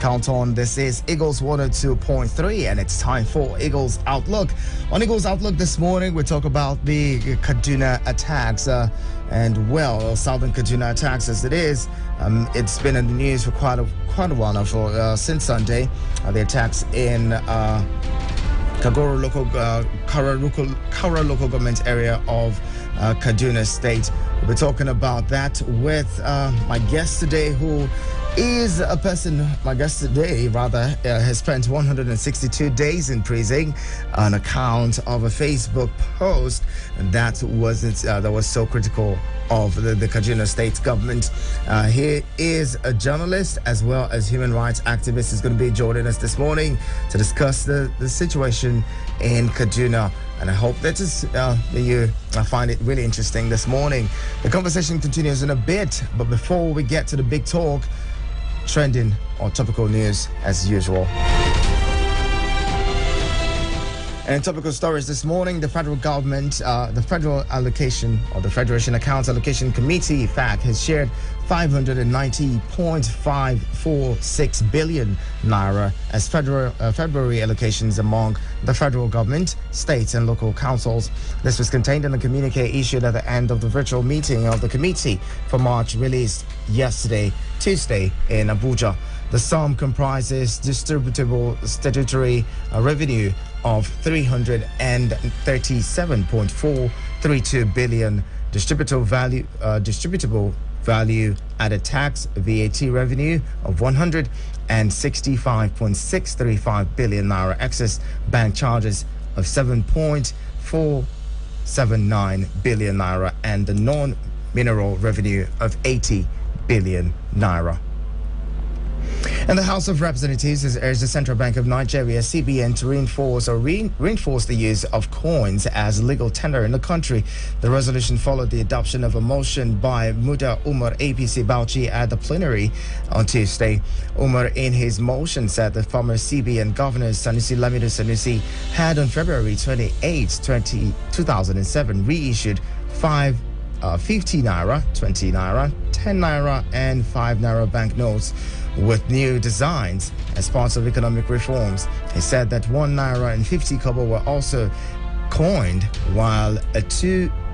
Count on. This is Eagles 102.3, and it's time for Eagles Outlook. On Eagles Outlook this morning, we talk about the Kaduna attacks. Southern Kaduna attacks as it is. It's been in the news for quite a while now, since Sunday. The attacks in Kara local government area of Kaduna State. We'll be talking about that with my guest today, who is a person, has spent 162 days in prison on account of a Facebook post that was so critical of the Kaduna State government. He is a journalist as well as human rights activist. He's going to be joining us this morning to discuss the situation in Kaduna. And I hope that you find it really interesting this morning. The conversation continues in a bit, but before we get to the big talk, trending or topical news as usual. And in topical stories this morning, the federal government, the Federal Allocation or the Federation Accounts Allocation Committee, FAC, has shared 590.546 billion naira as February allocations among the federal government, states and local councils. This was contained in a communique issued at the end of the virtual meeting of the committee for March, released Tuesday in Abuja. The sum comprises distributable statutory revenue of 337.432 billion, distributable value added tax VAT revenue of 165.635 billion naira, excess bank charges of 7.479 billion naira, and the non-mineral revenue of 80 billion naira. And the House of Representatives has urged the Central Bank of Nigeria, CBN, to reinforce the use of coins as legal tender in the country. The resolution followed the adoption of a motion by Muda Umar APC Bauchi at the plenary on Tuesday. Umar, in his motion, said the former CBN Governor Sanusi Lamido Sanusi had on February 28, 2007 reissued 50 naira, 20 naira, 10 naira and 5 naira banknotes with new designs as part of economic reforms. He said that 1 naira and 50 kobo were also coined, while a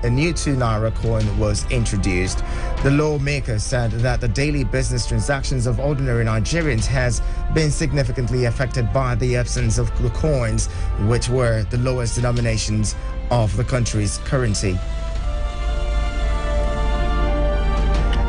new 2 naira coin was introduced. The lawmaker said that the daily business transactions of ordinary Nigerians has been significantly affected by the absence of the coins, which were the lowest denominations of the country's currency.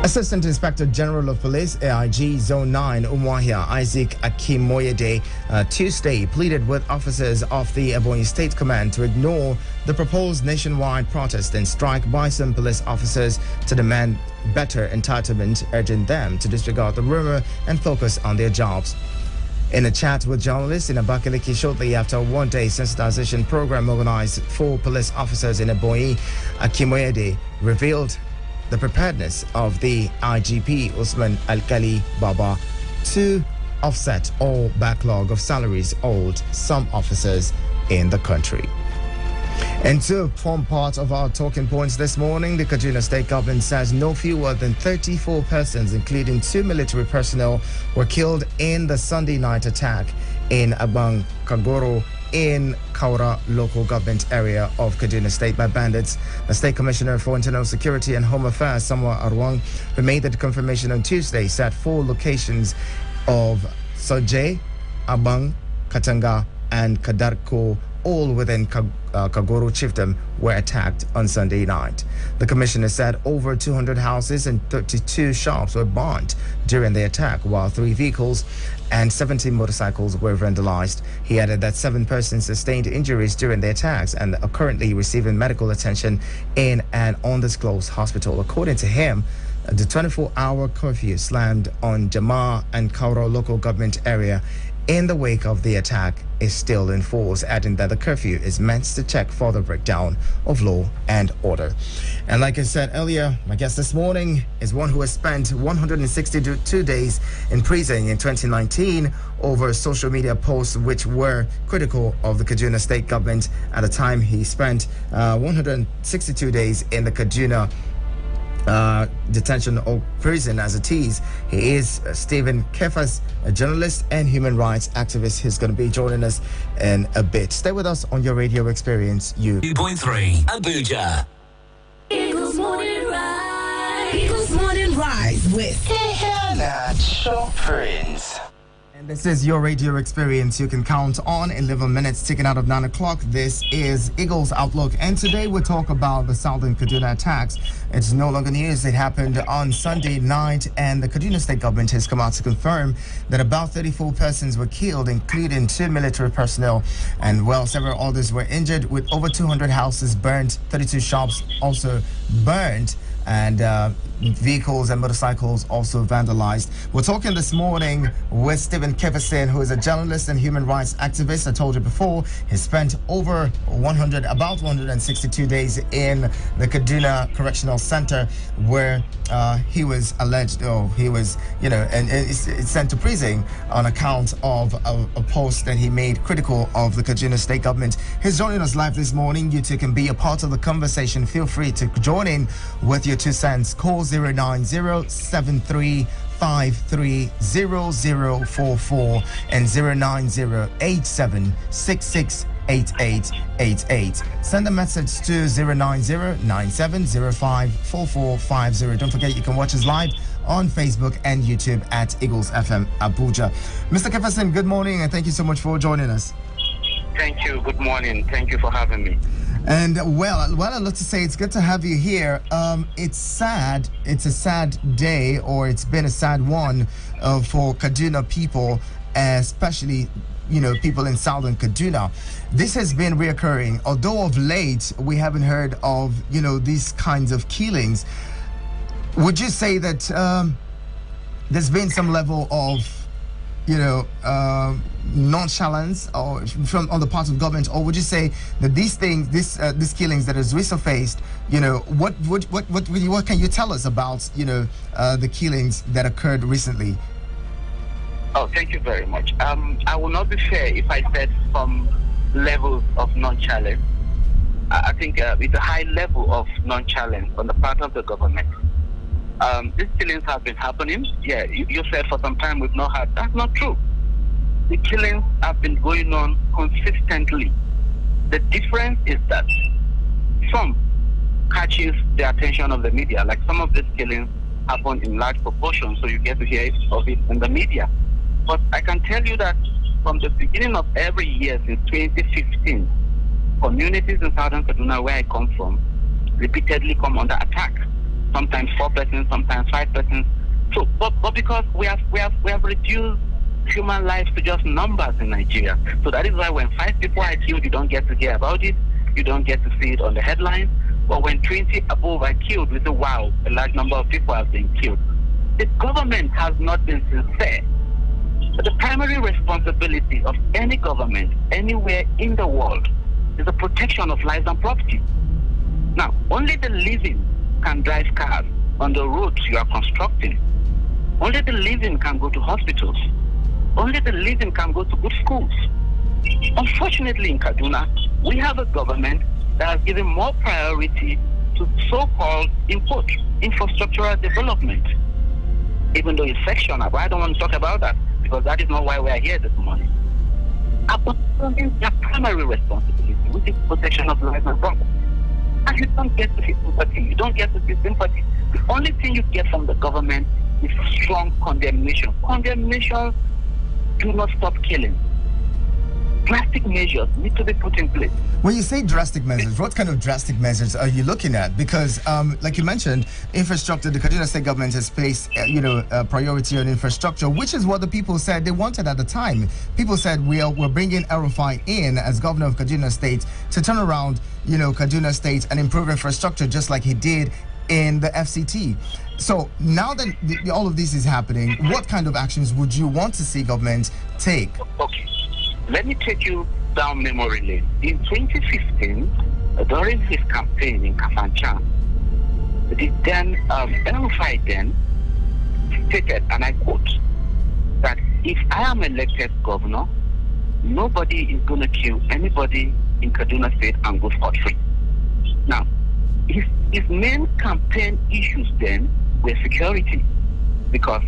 Assistant Inspector General of Police, AIG Zone 9, Umuahia Isaac Akimoyede, Tuesday pleaded with officers of the Ebonyi State Command to ignore the proposed nationwide protest and strike by some police officers to demand better entitlement, urging them to disregard the rumor and focus on their jobs. In a chat with journalists in Abakaliki shortly after a one-day sensitization program organized for police officers in Ebonyi, Akimoyede revealed the preparedness of the IGP Usman Alkali Baba to offset all backlog of salaries owed some officers in the country. And to form part of our talking points this morning, the Kaduna State government says no fewer than 34 persons, including 2 military personnel, were killed in the Sunday night attack in Abang Kagoro in Kaura local government area of Kaduna State by bandits. The State Commissioner for Internal Security and Home Affairs, Samuel Arwang, who made the confirmation on Tuesday, said 4 locations of Soje, Abang, Katanga, and Kadarko, all within Kagoro chiefdom, were attacked on Sunday night. The commissioner said over 200 houses and 32 shops were burnt during the attack, while 3 vehicles and 17 motorcycles were vandalized. He added that 7 persons sustained injuries during the attacks and are currently receiving medical attention in an undisclosed hospital. According to him, the 24-hour curfew slammed on Jama and Kaura local government area in the wake of the attack is still in force, adding that the curfew is meant to check for the breakdown of law and order. And like I said earlier, my guest this morning is one who has spent 162 days in prison in 2019 over social media posts which were critical of the Kaduna State government. At the time, he spent 162 days in the Kaduna detention or prison as it is. He is Stephen Kefas, a journalist and human rights activist. He's going to be joining us in a bit. Stay with us on your radio experience. 2.3 Abuja. Eagles Morning Rise. Eagles Morning Rise with Hannah Prince. And this is your radio experience. You can count on 11 minutes ticking out of 9 o'clock. This is Eagles Outlook. And today we'll talk about the Southern Kaduna attacks. It's no longer news. It happened on Sunday night, and the Kaduna State government has come out to confirm that about 34 persons were killed, including 2 military personnel, and several others were injured, with over 200 houses burned, 32 shops also burned, and vehicles and motorcycles also vandalized. We're talking this morning with Stephen Kefasin, who is a journalist and human rights activist. I told you before, he spent about 162 days in the Kaduna Correctional Center, where he was alleged, he was, and sent to prison on account of a post that he made critical of the Kaduna State government. He's joining us live this morning. You too can be a part of the conversation. Feel free to join in with your 2 cents. Call 090-7353-0044 and 090-8766-8888. Send a message to 090-9705-4450. Don't forget, you can watch us live on Facebook and YouTube at Eagles FM Abuja. Mr. Kefasin, good morning, and thank you so much for joining us. Thank you. Good morning. Thank you for having me. And I'd love to say it's good to have you here. It's sad. It's a sad day, or it's been a sad one for Kaduna people, especially people in Southern Kaduna. This has been reoccurring, although of late we haven't heard of these kinds of killings. Would you say that there's been some level of nonchalance or on the part of government, or would you say that these killings that has resurfaced, what can you tell us about the killings that occurred recently? Oh, thank you very much. I will not be fair if I said some levels of nonchalance. I think it's a high level of nonchalance on the part of the government. These killings have been happening. Yeah, you said for some time we've not had. That's not true. The killings have been going on consistently. The difference is that some catches the attention of the media. Like some of these killings happen in large proportions, so you get to hear of it in the media. But I can tell you that from the beginning of every year since 2015, communities in Southern Kaduna, where I come from, repeatedly come under attack. Sometimes 4 persons, sometimes 5 persons. So, but because we have reduced human lives to just numbers in Nigeria. So that is why when 5 people are killed, you don't get to hear about it. You don't get to see it on the headlines. But when 20 above are killed, we say, wow, a large number of people have been killed. The government has not been sincere. But the primary responsibility of any government anywhere in the world is the protection of lives and property. Now, only the living can drive cars on the roads you are constructing. Only the living can go to hospitals. Only the living can go to good schools. Unfortunately, in Kaduna, we have a government that has given more priority to so-called infrastructural development. Even though it's sectional, but I don't want to talk about that because that is not why we are here this morning. Abandoning their primary responsibility, which is protection of life and property. And you don't get to see sympathy. You don't get to see sympathy. The only thing you get from the government is strong condemnation. Condemnation do not stop killing. Drastic measures need to be put in place. When you say drastic measures, what kind of drastic measures are you looking at? Because, like you mentioned, infrastructure, the Kaduna State government has placed, priority on infrastructure, which is what the people said they wanted at the time. People said, we're bringing El-Rufai in as governor of Kaduna State to turn around, Kaduna State and improve infrastructure just like he did in the FCT. So now that all of this is happening, what kind of actions would you want to see government take? Okay. Let me take you down memory lane. In 2015, during his campaign in Kafanchan, the then El-Rufai then stated, and I quote, that if I am elected governor, nobody is going to kill anybody in Kaduna State and go scot-free. Now, his main campaign issues then were security, because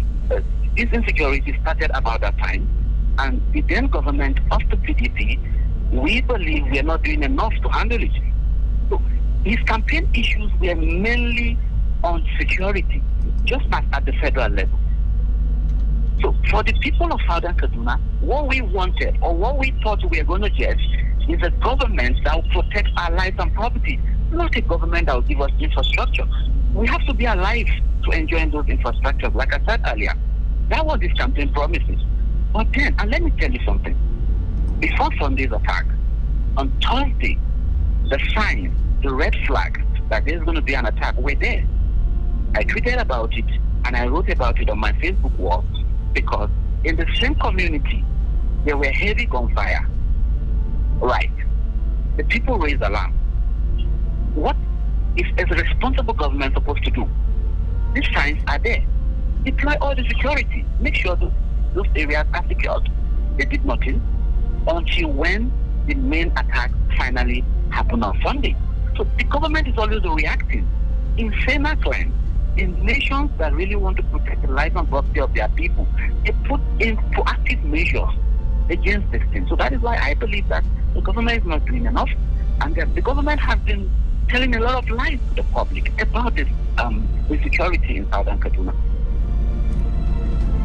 this insecurity started about that time, and the then government of the PDP, we believe we are not doing enough to handle it. So his campaign issues were mainly on security, just as at the federal level. So for the people of Southern Kaduna, what we wanted or what we thought we were going to get is a government that will protect our lives and property, not a government that will give us infrastructure. We have to be alive to enjoy those infrastructures, like I said earlier. That was this campaign promises. But then, and let me tell you something, before Sunday's attack, on Thursday, the signs, the red flags that there's going to be an attack were there. I tweeted about it and I wrote about it on my Facebook wall, because in the same community, there were heavy gunfire. Right. The people raised alarm. What is a responsible government supposed to do? These signs are there. Deploy all the security. Make sure those areas are secured. They did nothing until when the main attack finally happened on Sunday. So the government is always reacting. In saner times, in nations that really want to protect the life and property of their people, they put in proactive measures against this thing. So that is why I believe that the government is not doing enough, and that the government has been telling a lot of lies to the public about this insecurity in Southern Kaduna.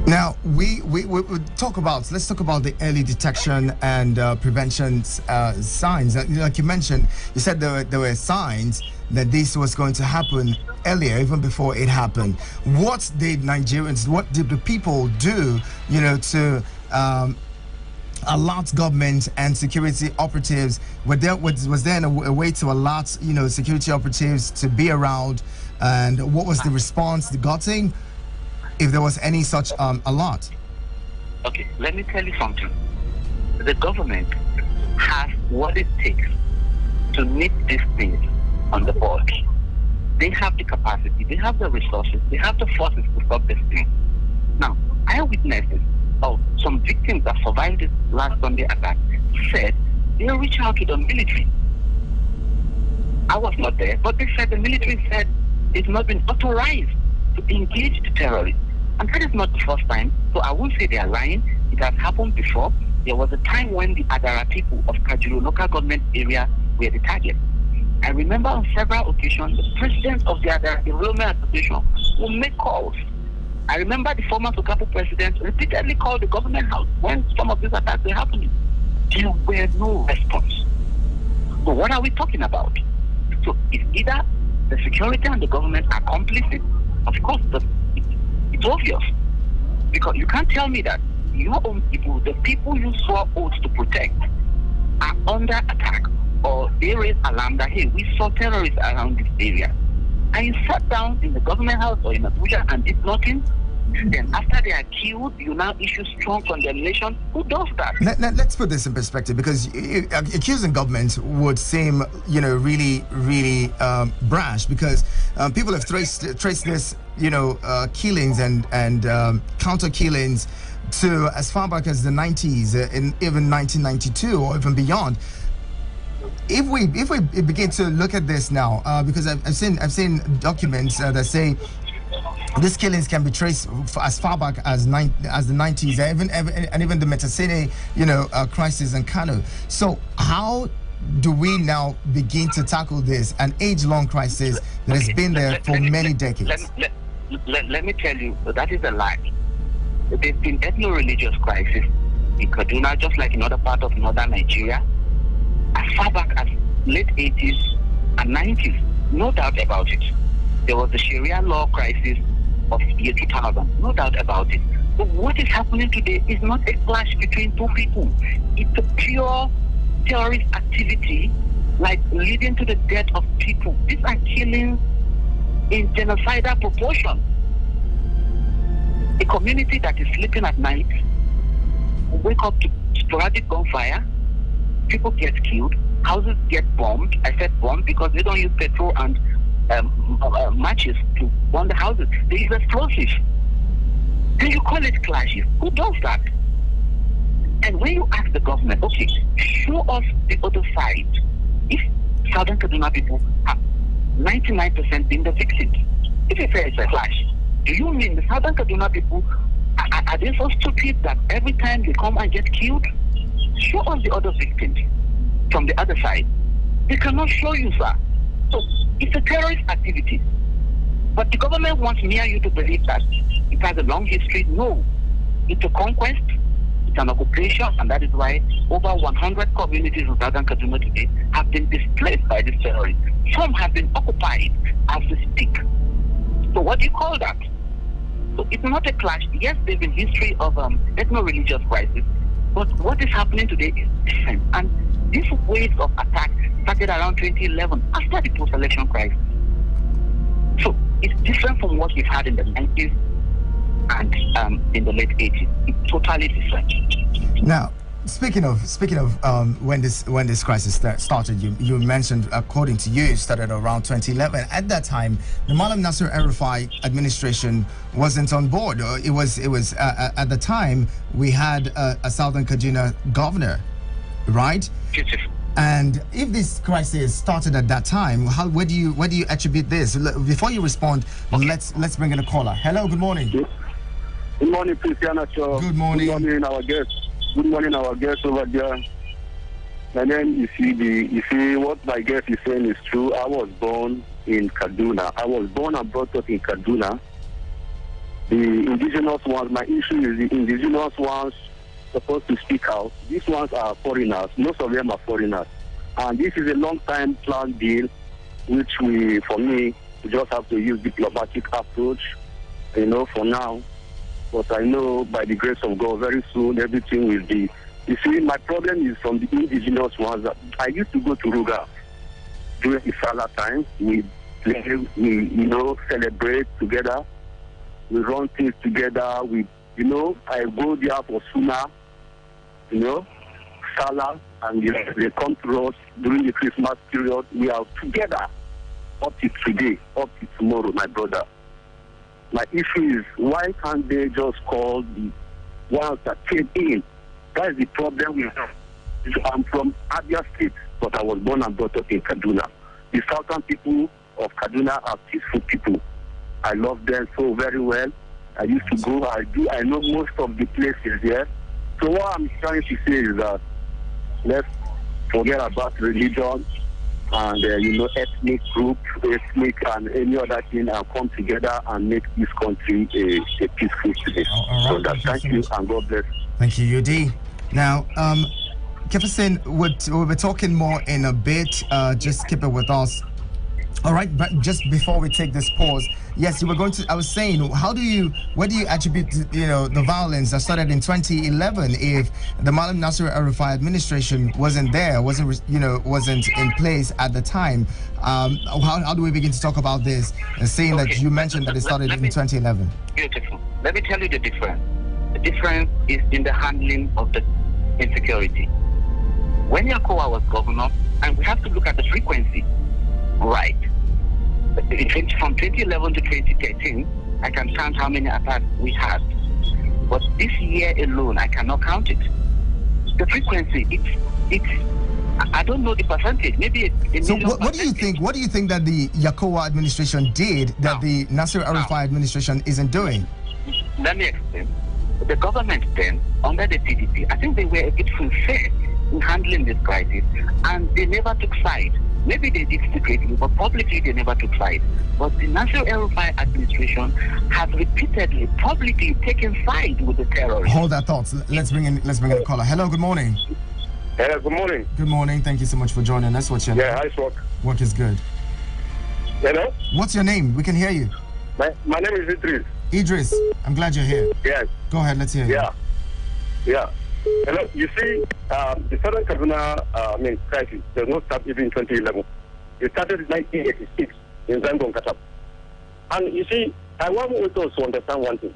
Now, we talk about, let's talk about the early detection and prevention signs. Like you mentioned, you said there were signs that this was going to happen earlier, even before it happened. What did Nigerians, what did the people do, to alert government and security operatives? Was there a way to alert, security operatives to be around? And what was the response they got in, if there was any such alert? Okay, let me tell you something. The government has what it takes to nip these things on the board. They have the capacity, they have the resources, they have the forces to stop this thing. Now, eyewitnesses of some victims that survived this last Sunday attack said they'll reach out to the military. I was not there, but they said the military said it's not been authorized to engage the terrorists. And that is not the first time, so I won't say they are lying. It has happened before. There was a time when the Adara people of Kajuru local government area were the target. I remember on several occasions, the president of the Adara Development Association will make calls. I remember the former Sokapo president repeatedly called the government house when some of these attacks were happening. There were no response. So what are we talking about? So it's either the security and the government are complicit. Of course, it's obvious. Because you can't tell me that your own people, the people you swore oaths to protect, are under attack, or they raise alarm that, hey, we saw terrorists around this area. And you sat down in the government house or in Abuja and did nothing. Then after they are killed, you now issue strong condemnation. Who does that? Let's put this in perspective, because accusing government would seem, really, really brash, because people have traced this, killings and counter killings to as far back as the 90s, in even 1992 or even beyond. If we begin to look at this now, because I've seen documents that say these killings can be traced as far back as the 90s, and even the Metasene, crisis in Kano. So how do we now begin to tackle this, an age-long crisis that has been there for many decades? Let me tell you, that is a lie. There's been ethno-religious crisis in Kaduna, just like in other parts of northern Nigeria, as far back as late 80s and 90s. No doubt about it. There was the Sharia law crisis of year 2000. No doubt about it. But what is happening today is not a clash between two people. It's a pure terrorist activity, like leading to the death of people. These are killings in genocidal proportion. A community that is sleeping at night will wake up to sporadic gunfire. People get killed. Houses get bombed. I said bombed because they don't use petrol and matches to burn the houses. They use explosives. Then you call it clashes. Who does that? And when you ask the government, okay, show us the other side. If Southern Kaduna people have 99% being the victims. If you say it's a clash, do you mean the Southern Kaduna people are they so stupid that every time they come and get killed, show us the other victims from the other side? They cannot show you, sir. So it's a terrorist activity. But the government wants me and you to believe that it has a long history. No. It's a conquest, it's an occupation, and that is why over 100 communities in Southern Kaduna today have been displaced by this terrorists. Some have been occupied as we speak. So what do you call that? So it's not a clash. Yes, there's been history of ethno-religious crisis, but what is happening today is different. And these waves of attack started around 2011 after the post-election crisis. So it's different from what we've had in the 90s and in the late 80s. It's totally different. Now, speaking of when this crisis started, you mentioned, according to you, it started around 2011. At that time, the Malam Nasir El-Rufai administration wasn't on board. It was at the time we had a Southern Kaduna governor, right? Beautiful. And if this crisis started at that time, where do you attribute this? Before you respond, okay, let's bring in a caller. Hello, good morning. Good morning, Christiana. Good morning. Good morning, our guests. Good morning, our guests over there. And then you see what my guest is saying is true. I was born in Kaduna. I was born and brought up in Kaduna. The indigenous ones, my issue is the indigenous ones supposed to speak out. These ones are foreigners. Most of them are foreigners. And this is a long-time planned deal, which we just have to use diplomatic approach, for now. But I know by the grace of God, very soon everything will be. You see, my problem is from the indigenous ones. I used to go to Ruga during the Salah time. We play, we celebrate together. We run things together. I go there for Sunnah, Salah, and they come to us during the Christmas period. We are together up to today, up to tomorrow, my brother. My issue is, why can't they just call the ones that came in? That is the problem we have. I'm from Abia State, but I was born and brought up in Kaduna. The southern people of Kaduna are peaceful people. I love them so very well. I used to go, I know most of the places there. So what I'm trying to say is that let's forget about religion and ethnic group, ethnic and any other thing, and come together and make this country a peaceful place. All right. So thank you and God bless. Thank you, UD. Now, Jefferson, we'll be talking more in a bit. Just keep it with us. All right, but just before we take this pause, yes, I was saying, where do you attribute, the violence that started in 2011 if the Malam Nasir El-Rufai administration wasn't in place at the time? How do we begin to talk about this, seeing that you mentioned that it started in 2011? Beautiful. Let me tell you the difference. The difference is in the handling of the insecurity. When Yakowa was governor, and we have to look at the frequency, right? From 2011 to 2013, I can count how many attacks we had. But this year alone, I cannot count it. The frequency, I don't know the percentage. Maybe so. What do you think? What do you think that the Yakowa administration did that the Nasir El-Rufai administration isn't doing? Let me explain. The government then, under the PDP, I think they were a bit sincere in handling this crisis, and they never took side. Maybe they did secretly, but publicly they never took side. But the Nasir El-Rufai administration has repeatedly, publicly taken side with the terrorists. Hold that thought. Let's bring in a caller. Hello, good morning. Hello, good morning. Good morning. Thank you so much for joining us. What's your name? Hi, Swak. Work is good. Hello? What's your name? We can hear you. My name is Idris. Idris, I'm glad you're here. Yes. Go ahead, let's hear you. Yeah. Hello, you see, the Southern Kaduna crisis does not start even in 2011. It started in 1986 in Zangon, Qatar. And you see, I want us to understand one thing.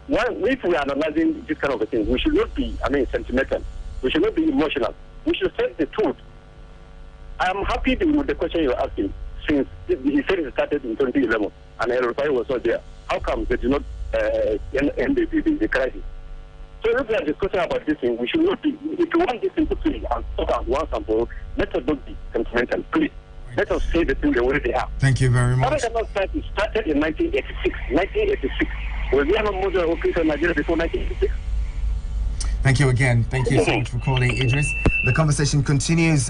If we are analyzing this kind of a thing, we should not be, sentimental. We should not be emotional. We should say the truth. I am happy with the question you're asking, since he said it started in 2011 and El-Rufai was not there. How come they did not end the crisis? So if we are discussing about this thing, we should not be, if you want this thing to clear and talk about once and for all, let us not be sentimental, please. Let us say the thing the way they are. Thank you very much. It started in 1986. 1986. Was there a model of in Nigeria before 1986? Thank you again. Thank you so much for calling, Idris. The conversation continues.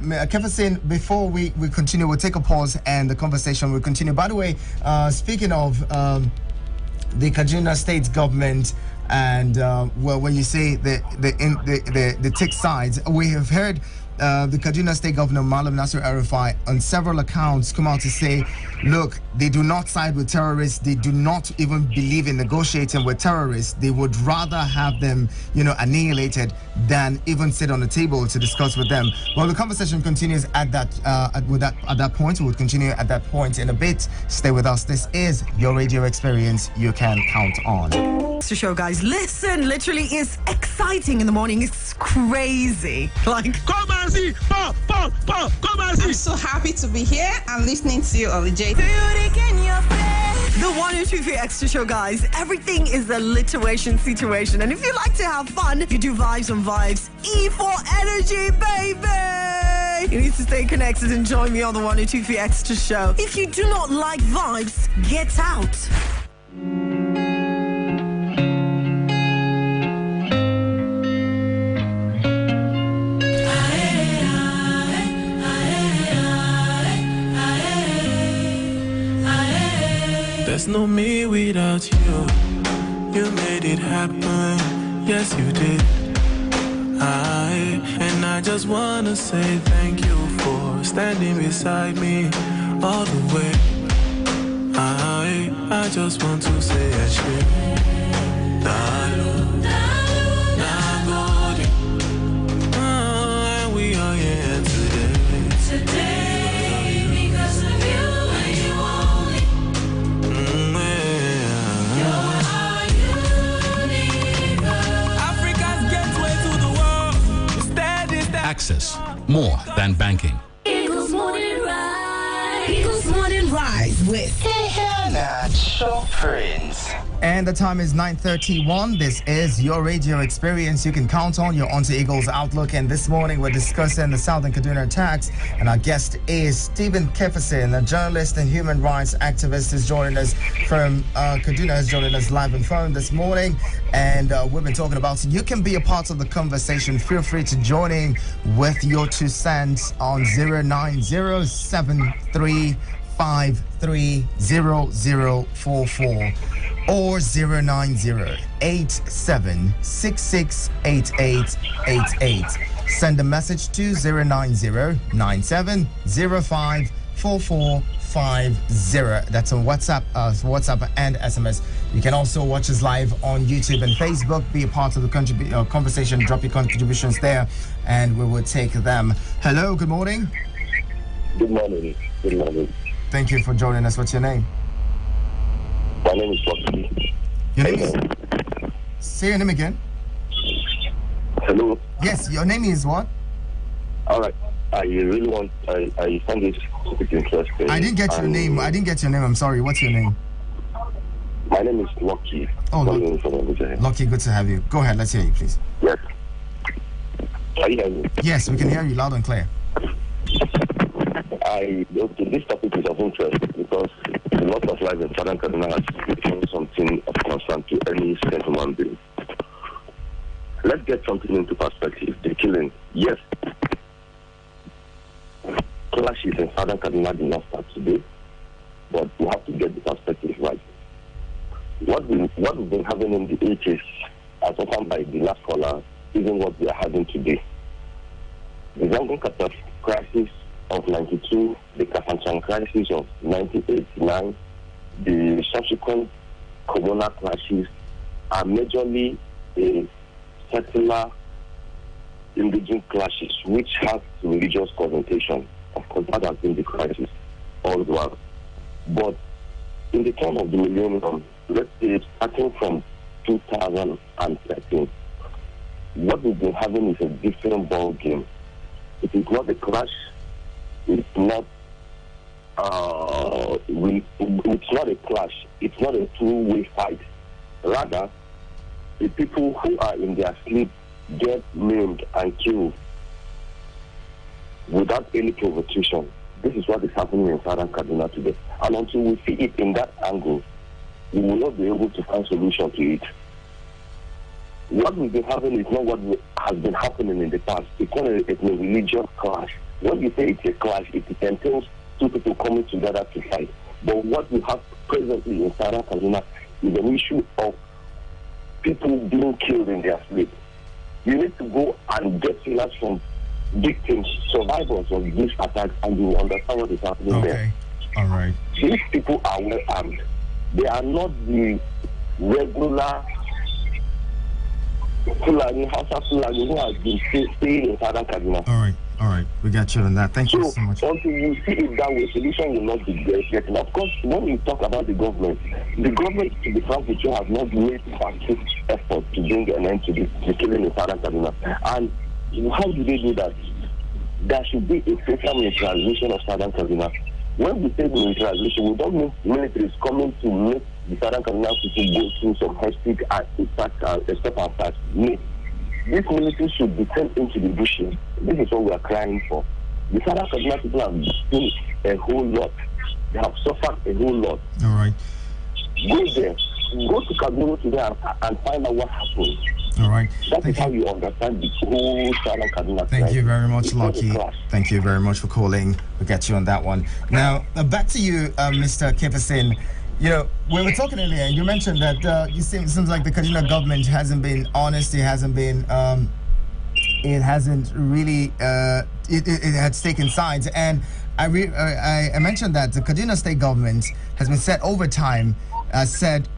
Kefasin, before we continue, we'll take a pause and the conversation will continue. By the way, speaking of the Kaduna State government and well, when you say the take sides, we have heard the Kaduna State Governor Malam Nasir Arifai on several accounts come out to say, look, they do not side with terrorists. They do not even believe in negotiating with terrorists. They would rather have them, annihilated than even sit on the table to discuss with them. Well, the conversation continues at that point. We'll continue at that point in a bit. Stay with us. This is your radio experience you can count on. To show, guys, listen, literally is exciting in the morning. It's crazy. Like, come and see, come and see. I'm so happy to be here and listening to you, Oli J. the 102.3 Extra Show, guys. Everything is alliteration situation. And if you like to have fun, you do vibes on vibes. E for energy, baby. You need to stay connected and join me on the 102.3 Extra Show. If you do not like vibes, get out. There's no me without you. You made it happen. Yes, you did. And I just wanna say thank you for standing beside me all the way. I just want to say a shit. And we are here today. Access, more than banking. Eagles Morning Rise. Eagles Morning Rise with Show Prince. And the time is 9:31. This is your radio experience you can count on. You're on to Eagles Outlook, and this morning we're discussing the Southern Kaduna attacks. And our guest is Stephen Kefasin, a journalist and human rights activist, is joining us from Kaduna, is joining us live on phone this morning. And we've been talking about, you can be a part of the conversation. Feel free to join in with your 2 cents on 09073530044 or 09087668888. Send a message to 09097054450. That's on WhatsApp and SMS. You can also watch us live on YouTube and Facebook. Be a part of the conversation. Drop your contributions there, and we will take them. Hello, good morning. Good morning. Good morning. Thank you for joining us. What's your name? My name is Lucky. Your name is? Say your name again. Hello. Yes, your name is what? All right. I really want. I find this interesting. I didn't get your name. I'm sorry. What's your name? My name is Lucky. Oh, Lucky. Good to have you. Go ahead. Let's hear you, please. Yes. Can you hear me? Yes, we can hear you loud and clear. This topic is of interest because a lot of life in Southern Kaduna has become something of concern to any human being. Let's get something into perspective. The killing, yes, clashes in Southern Kaduna did not start today, but we have to get the perspective right. What we've been having in the 80s, as often by the last caller, isn't what we are having today. The Zangon Kataf crisis of 92, the Kafanchan crisis of 1989, the subsequent Corona clashes are majorly a secular indigenous clashes which have religious connotation. Of course, that has been the crisis all the while. But in the turn of the millennium, let's say starting from 2013, what we've been having is a different ball game. It is not a clash. It's not. It's not a clash. It's not a two-way fight. Rather, the people who are in their sleep get maimed and killed without any provocation. This is what is happening in Southern Kaduna today. And until we see it in that angle, we will not be able to find solution to it. What we've been having is not what has been happening in the past. It's not a religious clash. When you say it's a clash, it entails two people coming together to fight. But what we have presently in Southern Kaduna is an issue of people being killed in their sleep. You need to go and get killers from victims, survivors of these attacks, and you will understand what is happening there. All right. These people are well armed. They are not the regular Fulani, Hausa Fulani who has been staying in Southern Kaduna. All right. We got you on that. Thank you so much. Until you see it that way, solution will not be there yet. And of course, when we talk about the government, to be frank with you, has not made practice effort to bring an end to the killing in Southern Kaduna. And how do they do that? There should be a total militarization of Southern Kaduna. When we say militarization, we don't mean military is coming to make the Southern Kaduna people go through some hectic step and start. No. This military should be sent into the bushes. This is what we are crying for. The Southern Kaduna people have seen a whole lot. They have suffered a whole lot. All right. Go there. Go to Kaduna today and find out what happened. All right. That is how you understand the whole Southern Kaduna. Thank you very much, Lucky. Thank you very much for calling. We'll get you on that one. Now, back to you, Mr. Kefasin. You know, we were talking earlier, and you mentioned that it seems like the Kaduna government hasn't been honest. It hasn't been. It hasn't really. It has taken sides, and I mentioned that the Kaduna state government has been said over time said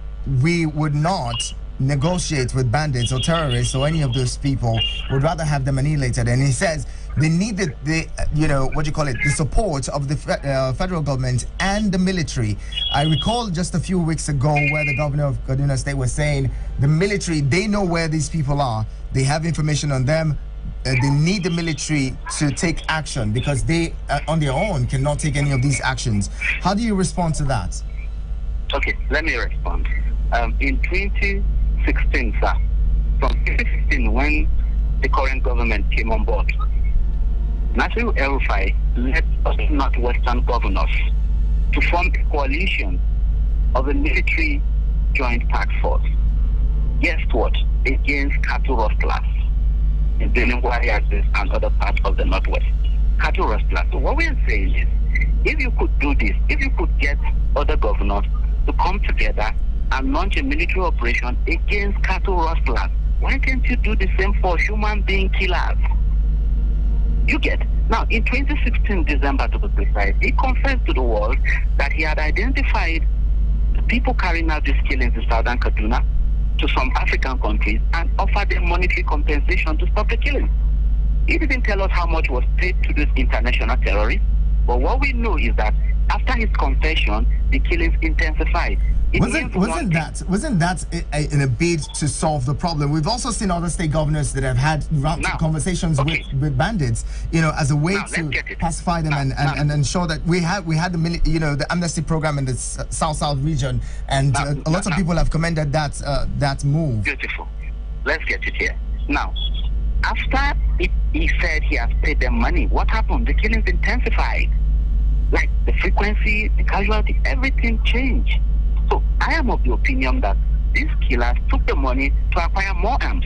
we would not negotiate with bandits or terrorists or any of those people. Would rather have them annihilated. And he says they needed the support of the federal government and the military. I recall just a few weeks ago where the governor of Kaduna State was saying the military, they know where these people are. They have information on them. They need the military to take action because they, on their own, cannot take any of these actions. How do you respond to that? Okay, let me respond. In 2016, sir, from 2016, when the current government came on board, Nasiru El-Rufai led us northwestern governors to form a coalition of a military joint task force. Guess what? Against cattle rustlers in Benin Warriors and other parts of the northwest. Cattle rustlers. So what we are saying is, if you could do this, if you could get other governors to come together and launch a military operation against cattle rustlers, why can't you do the same for human being killers? You get. Now, in 2016, December to be precise, he confessed to the world that he had identified the people carrying out these killings in Southern Kaduna to some African countries and offered them monetary compensation to stop the killing. He didn't tell us how much was paid to these international terrorists, but what we know is that after his confession, the killings intensified. Wasn't that in a bid to solve the problem? We've also seen other state governors that have had conversations with bandits, as a way to pacify them and ensure that we had the amnesty program in the South region, and a lot of people have commended that move. Beautiful. Let's get it here. Now, after he said he has paid them money, what happened? The killings intensified. Like the frequency, the casualty, everything changed. So I am of the opinion that these killers took the money to acquire more arms.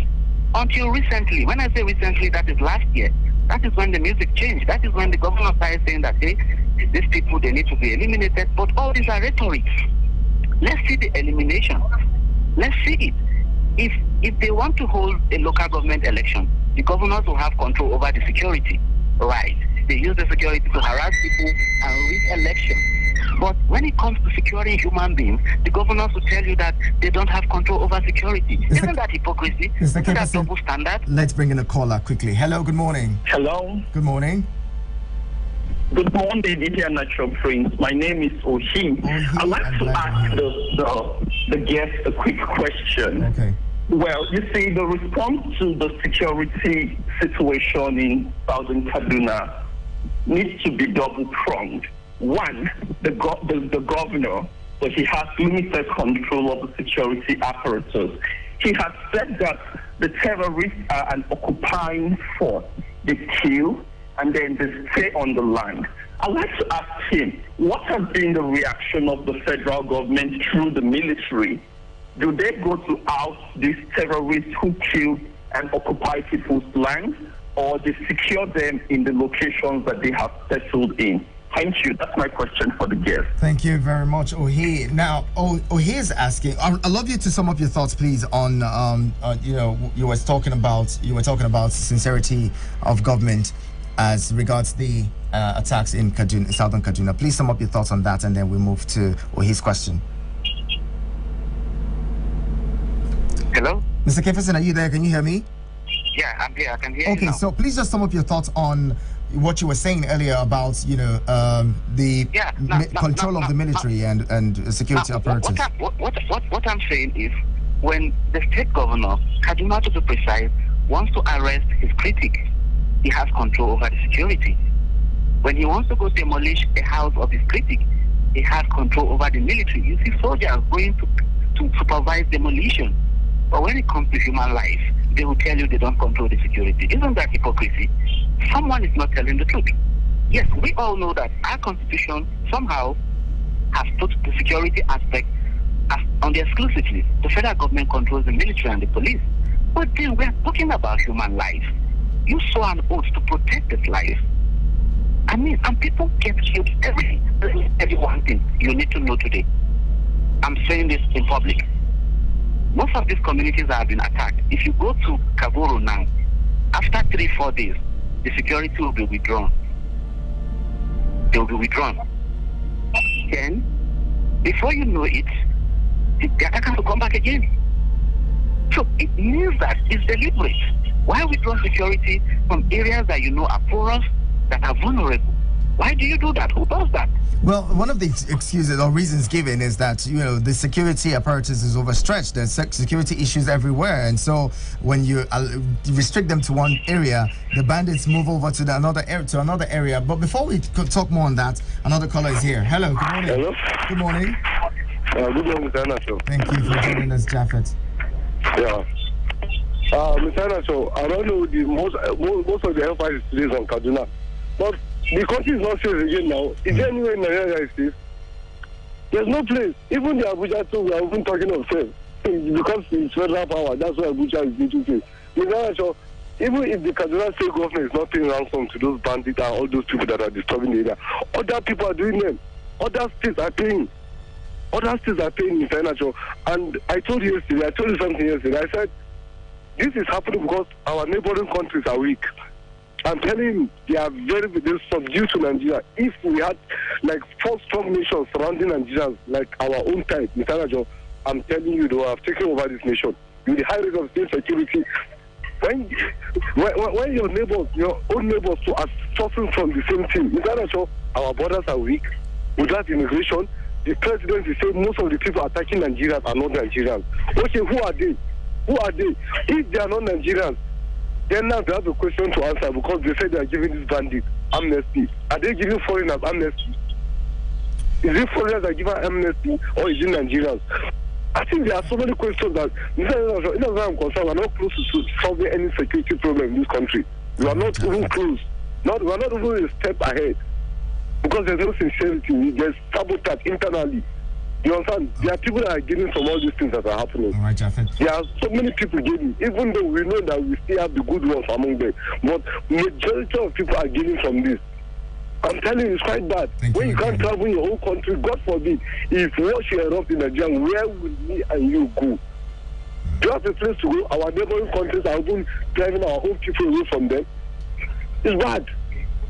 Until recently, when I say recently, that is last year, that is when the music changed. That is when the governor started saying that, hey, these people, they need to be eliminated. But all these are rhetoric. Let's see the elimination. Let's see it. If they want to hold a local government election, the governors will have control over the security. Right. They use the security to harass people and rig elections. But when it comes to securing human beings, the governors will tell you that they don't have control over security. Isn't that hypocrisy? Isn't that double standard? Let's bring in a caller quickly. Hello, good morning. Hello. Good morning. Good morning, dear Natural Prince. My name is Oshim. I'd like to ask the guest a quick question. Okay. Well, you see, the response to the security situation in Southern Kaduna needs to be double-pronged. One, the governor, but he has limited control of the security apparatus. He has said that the terrorists are an occupying force. They kill and then they stay on the land. I'd like to ask him, what has been the reaction of the federal government through the military? Do they go to oust these terrorists who kill and occupy people's lands, or they secure them in the locations that they have settled in? Thank you. That's my question for the guest. Thank you very much, Ohi. Now, Ohi is asking. I'd love you to sum up your thoughts, please, on you were talking about sincerity of government as regards the attacks in Kaduna, southern Kaduna. Please sum up your thoughts on that, and then we move to Ohi's question. Hello, Mr. Kefferson, are you there? Can you hear me? Yeah, I'm here. I can hear you. Okay, so please just sum up your thoughts on what you were saying earlier about the control of the military and security apparatus. What I'm saying is, when the state governor, Kaduna to be precise, wants to arrest his critic, he has control over the security. When he wants to go demolish a house of his critic, he has control over the military. You see soldiers going to supervise demolition. But when it comes to human life, they will tell you they don't control the security. Isn't that hypocrisy? Someone is not telling the truth. Yes, we all know that our constitution somehow has put the security aspect on the exclusive list. The federal government controls the military and the police. But then we're talking about human life. You saw an oath to protect this life. I mean, and people get killed every one thing you need to know today. I'm saying this in public. Most of these communities have been attacked. If you go to Kavoro now, after 3-4 days, the security will be withdrawn. They will be withdrawn. Then, before you know it, the attackers will come back again. So it means that it's deliberate. Why withdraw security from areas that you know are porous, that are vulnerable? Why do you do that? Who does that? Well, one of the excuses or reasons given is that, the security apparatus is overstretched. There's security issues everywhere. And so when you restrict them to one area, the bandits move over to another area. But before we could talk more on that, another caller is here. Hello, good morning. Hello. Good morning. Good morning, Mr. Anacho. Thank you for joining us, Japheth. Yeah. Mr. Anacho, I don't know, most of the hellfire is on Kaduna. But the country is not safe again now. Is there anywhere in Nigeria that is safe? There's no place. Even the Abuja too, we are even talking of safe. Because it's federal power, that's why Abuja is little safe. So, even if the Kaduna state government is not paying ransom to those bandits and all those people that are disturbing the area, other people are doing them. Other states are paying. Other states are paying in financial. And I told you something yesterday. I said, this is happening because our neighboring countries are weak. I'm telling you, they are very subdued to Nigeria. If we had like 4 strong nations surrounding Nigeria, like our own type, I'm telling you, they will have taken over this nation. With the high rate of insecurity, when your neighbors, your own neighbors too, are suffering from the same thing, our borders are weak. Without immigration, the president is saying most of the people attacking Nigerians are not Nigerians. Okay, who are they? If they are not Nigerians, then now they have a question to answer because they say they are giving these bandits amnesty. Are they giving foreigners amnesty? Is it foreigners that are given amnesty or is it Nigerians? I think there are so many questions that, I'm concerned, we're not close to solving any security problem in this country. We are not even close. We are not even a step ahead because there's no sincerity. There's sabotage internally. You understand? There are people that are getting from all these things that are happening. All right, Japheth. There are so many people getting, even though we know that we still have the good ones among them. But majority of people are getting from this. I'm telling you, it's quite bad. When you can't travel in your own country, God forbid, if war should erupt in Nigeria, where will me and you go? Do you have a place to go? Our neighboring countries are even driving our own people away from them. It's bad.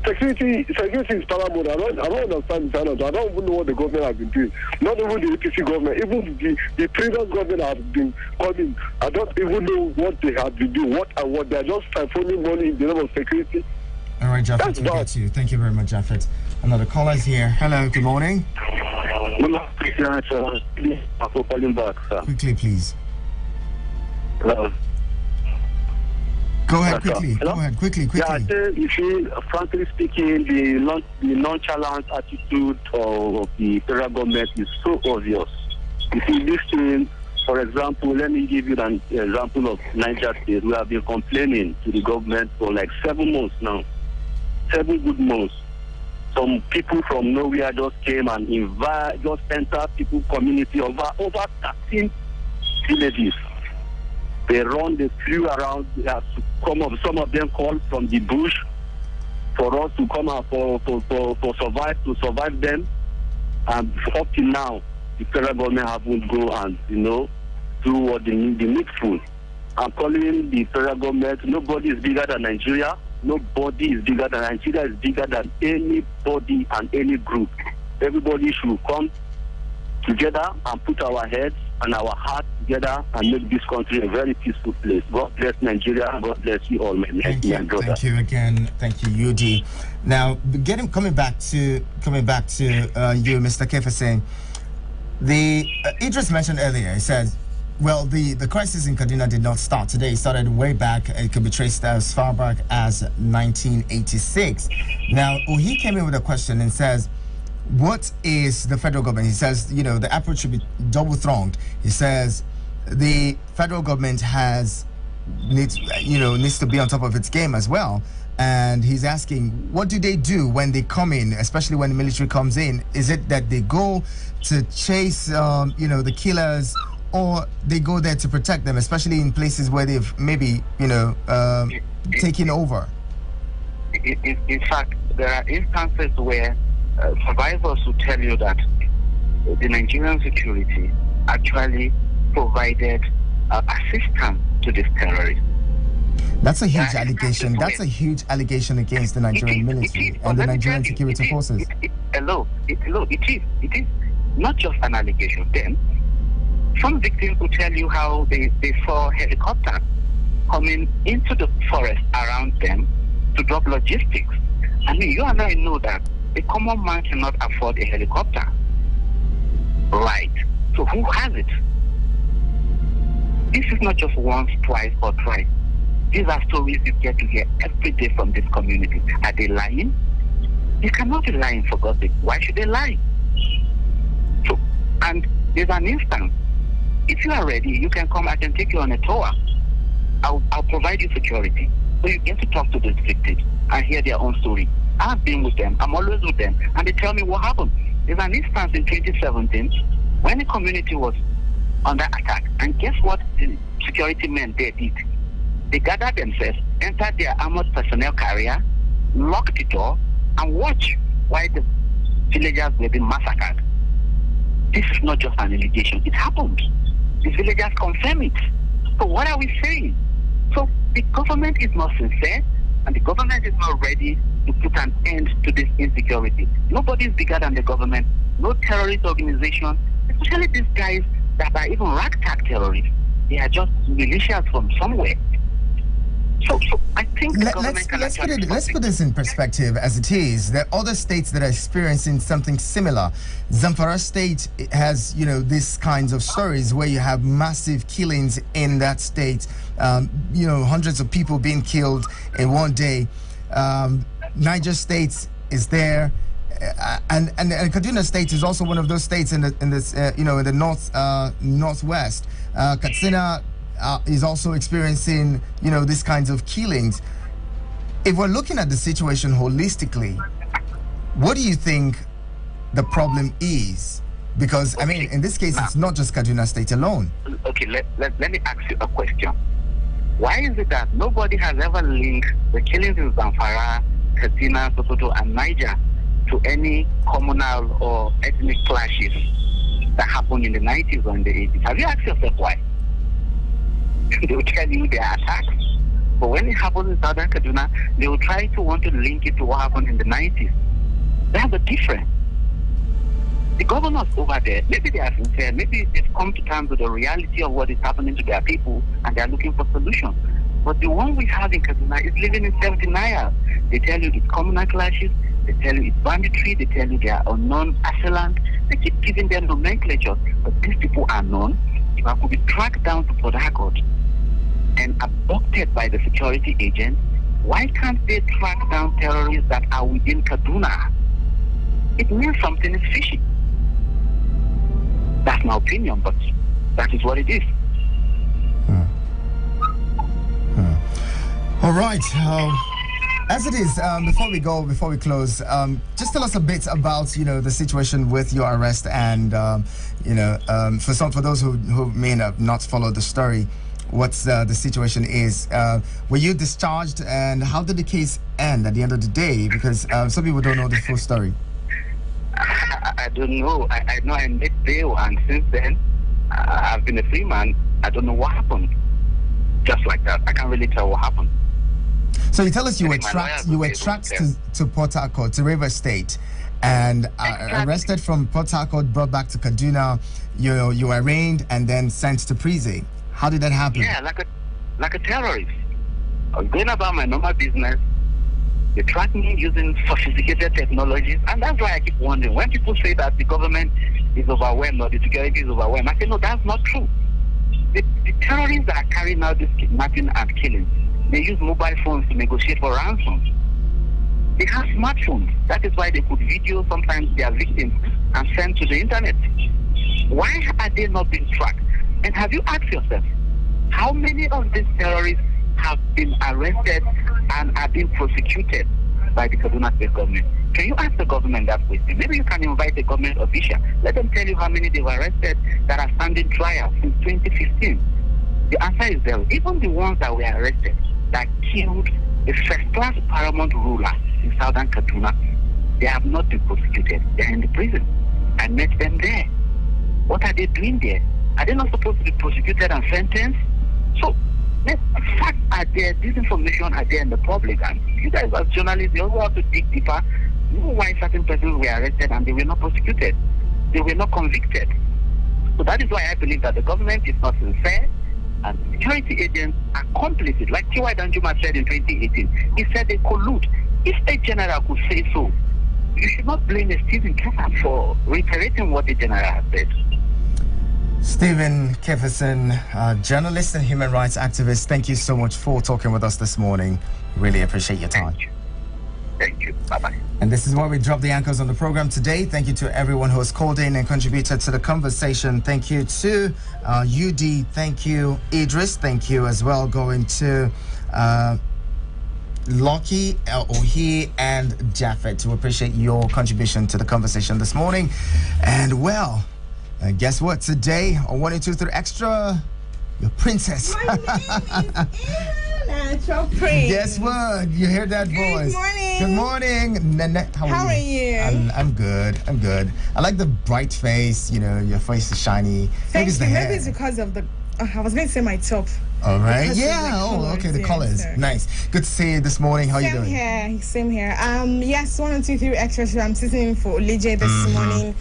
Security is paramount. I don't understand this. I don't even know what the government has been doing. Not even the APC government. Even the previous government have been coming. I don't even know what they have been doing. What they're just following money in the name of security. All right, Japheth, we'll get to you. Thank you very much, Japheth. Another caller is here. Hello, good morning. Good morning, sir. For calling back, sir. Quickly, please. Hello. Go ahead quickly. Hello? Go ahead quickly. Yeah, I say, you see, frankly speaking, the nonchalant attitude of the federal government is so obvious. You see, this thing, for example, let me give you an example of Niger State. We have been complaining to the government for like 7 months now. 7 good months. Some people from nowhere just came and just entered people community over 13 villages. They flew around to come up. Some of them called from the bush for us to come out to survive them. And up till now, the federal government haven't go and do what they need. The needful. I'm calling the federal government. Nobody is bigger than Nigeria. Nobody is bigger than Nigeria. Is bigger than anybody and any group. Everybody should come together and put our heads and our hearts together and make this country a very peaceful place. God bless Nigeria. God bless you all, my brother. Thank you again. Thank you, UD. Now, coming back to you, Mr. Kefa, Idris mentioned earlier. He said, well, the crisis in Kaduna did not start today. It started way back. It could be traced as far back as 1986. Now, he came in with a question and says, what is the federal government? He says, the approach should be double-thronged. He says the federal government needs to be on top of its game as well. And he's asking, what do they do when they come in, especially when the military comes in? Is it that they go to chase, the killers, or they go there to protect them, especially in places where they've maybe, taken over? In fact, there are instances where survivors will tell you that the Nigerian security actually provided assistance to these terrorists. That's a huge allegation. That's a huge allegation against the Nigerian military and the Nigerian security forces. It is not just an allegation. Then, some victims will tell you how they saw helicopters coming into the forest around them to drop logistics. I mean, you and I know that a common man cannot afford a helicopter. Right. So who has it? This is not just once, twice, or thrice. These are stories you get to hear every day from this community. Are they lying? They cannot be lying, for God's sake. Why should they lie? So, and there's an instance. If you are ready, you can come. I can take you on a tour. I'll provide you security. So you get to talk to the victims and hear their own story. I've been with them. I'm always with them. And they tell me what happened. There's an instance in 2017 when the community was under attack. And guess what the security men there did? They gathered themselves, entered their armored personnel carrier, locked the door, and watched while the villagers were being massacred. This is not just an allegation. It happened. The villagers confirm it. So what are we saying? So the government is not sincere, and the government is not ready to put an end to this insecurity. Nobody is bigger than the government. No terrorist organization, especially these guys that are even ragtag terrorists. They are just militias from somewhere. So I think let's put this in perspective as it is. There are other states that are experiencing something similar. Zamfara State has, these kinds of stories where you have massive killings in that state. Hundreds of people being killed in one day. Niger State is there, and Kaduna State is also one of those states in the northwest. Katsina is also experiencing, these kinds of killings. If we're looking at the situation holistically, what do you think the problem is? Because, I mean, in this case, it's not just Kaduna State alone. Okay, let me ask you a question. Why is it that nobody has ever linked the killings in Zamfara, Katsina, Sokoto, and Niger to any communal or ethnic clashes that happened in the 90s or in the 80s? Have you asked yourself why? They will tell you they are attacks. But when it happens in Southern Kaduna, they will try to want to link it to what happened in the 90s. That's the difference. The governors over there, maybe they are sincere, maybe they've come to terms with the reality of what is happening to their people and they are looking for solutions. But the one we have in Kaduna is living in self-denial. They tell you it's communal clashes, they tell you it's banditry, they tell you they are unknown assailant. They keep giving them nomenclatures, but these people are known. If I could be tracked down to Port Harcourt and abducted by the security agent, why can't they track down terrorists that are within Kaduna? It means something is fishy. That's my opinion, but that is what it is. All right. As it is, before we close, just tell us a bit about the situation with your arrest and for those who may have not followed the story, what's the situation is. Were you discharged, and how did the case end at the end of the day? Because some people don't know the full story. I don't know. I know I made bail, and since then I've been a free man. I don't know what happened. Just like that, I can't really tell what happened. So you tell us you were tracked to Port Harcourt, to River State, and arrested from Port Harcourt, brought back to Kaduna. You were arraigned and then sent to prison. How did that happen? Yeah, like a terrorist. I was going about my normal business. They track me using sophisticated technologies, and that's why I keep wondering, when people say that the government is overwhelmed or the security is overwhelmed, I say, no, that's not true. The terrorists that are carrying out this kidnapping and killing, they use mobile phones to negotiate for ransom. They have smartphones. That is why they could video sometimes their victims and send to the internet. Why are they not being tracked? And have you asked yourself, how many of these terrorists have been arrested and are being prosecuted by the Kaduna State government? Can you ask the government that question? Maybe you can invite a government official. Let them tell you how many they were arrested that are standing trial since 2015. The answer is there. Even the ones that were arrested that killed a first-class paramount ruler in southern Kaduna, they have not been prosecuted. They are in the prison. I met them there. What are they doing there? Are they not supposed to be prosecuted and sentenced? So, the facts are there, this information are there in the public, and you guys as journalists, you also have to dig deeper. You know why certain persons were arrested and they were not prosecuted. They were not convicted. So that is why I believe that the government is not sincere, and security agents are complicit. Like T.Y. Danjuma said in 2018, he said they collude. If a general could say so, you should not blame Stephen Kefa for reiterating what the general has said. Stephen Keferson, journalist and human rights activist, thank you so much for talking with us this morning. Really appreciate your time. Thank you. Bye-bye. And this is where we drop the anchors on the program today. Thank you to everyone who has called in and contributed to the conversation. Thank you to UD. Thank you, Idris. Thank you as well. Going to Loki, Ohi, and Japheth, to appreciate your contribution to the conversation this morning. And well, guess what? Today on 123 Extra, your princess. My name is Natural Prince. Guess what? You hear that voice? Good morning. Good morning, Nanette. How are you? I'm good. I'm good. I like the bright face. Your face is shiny. Maybe it's because of the. I was going to say my top. All right. Yeah. Oh, okay. The colors. So. Nice. Good to see you this morning. How are you doing? Same here. Yes, 123 Extra. So I'm sitting in for Olije this morning.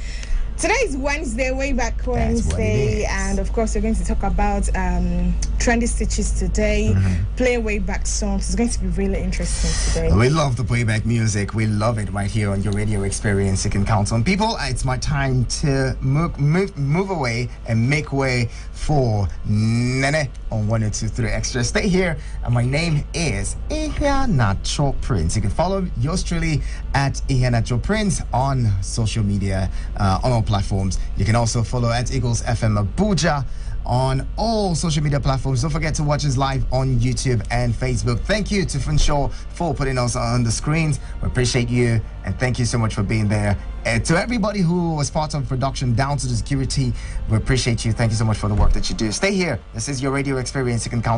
Today is Wednesday, way back Wednesday, and of course we're going to talk about trendy stitches today, play way back songs. It's going to be really interesting today. We love the playback music. We love it right here on your radio experience. You can count on people. It's my time to move away and make way for Nene on 123 Extra. Stay here, and my name is Ihia Natural Prince. You can follow yours truly at Ihia Natural Prince on social media, on all platforms. You can also follow at Eagles FM Abuja on all social media platforms. Don't forget to watch us live on YouTube and Facebook. Thank you to Funshaw for putting us on the screens. We appreciate you, and thank you so much for being there. And to everybody who was part of production, down to the security, we appreciate you. Thank you so much for the work that you do. Stay here. This is your radio experience. You can count